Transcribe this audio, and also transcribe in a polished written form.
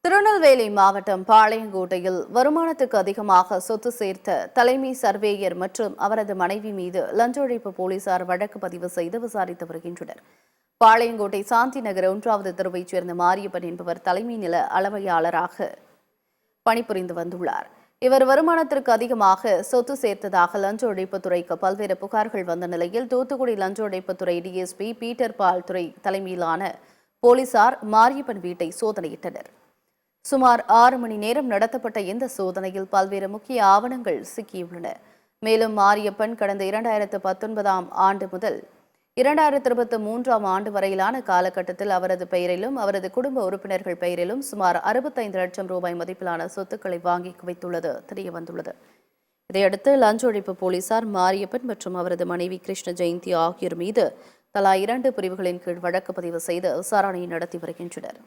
திருநெல்வேலி மாவட்டம் பாளையங்கோட்டையில் வருமானத்துக்கு அதிகமாக சொத்து சேர்த்த தலைமை சர்வேயர் மற்றும் அவரது மனைவி மீது லஞ்ச ஒழிப்பு போலீசார் வழக்கு பதிவு செய்து விசாரித்து வருகின்றனர். பாளையங்கோட்டை சாந்தி நகர் 1வது தெருவைச் சேர்ந்த மாரியப்பன் என்பவர் தலைமை நில அளவையாளராக பணிபுரிந்து வந்துள்ளார். இவர் வருமானத்திற்கு அதிகமாக சொத்து சேர்த்ததாக லஞ்ச ஒழிப்புத்துறைக்கு பல்வேறு புகார்கள் வந்த நிலையில் தூத்துக்குடி லஞ்ச ஒழிப்புத்துறை டிஎஸ்பி பீட்டர் பால் துறை தலைமையிலான போலீசார் மாரியப்பன் வீட்டை சோதனையிட்டனர். சுமார் 6 மணி நேரம் நடத்தப்பட்ட இந்த சோதனையில் பல்வேறு முக்கிய ஆவணங்கள் சிக்கியுள்ளன. மேலும் மாரியப்பன் கடந்த 2019ஆம் ஆண்டு முதல் 2023ஆம் ஆண்டு வரையிலான காலகட்டத்தில் அவரது பெயரிலும் அவரது குடும்ப உறுப்பினர்கள் பெயரிலும் சுமார் 65 லட்சம் ரூபாய் மதிப்பிலான சொத்துக்களை வாங்கி குவித்துள்ளது தெரியவந்துள்ளது. இதையடுத்து லஞ்ச ஒழிப்பு போலீசார் மாரியப்பன் மற்றும் அவரது மனைவி கிருஷ்ண ஜெயந்தி ஆகியோர் மீது தலா 2 பிரிவுகளின் கீழ் வழக்கு பதிவு செய்து விசாரணை நடத்தி வருகின்றனர்.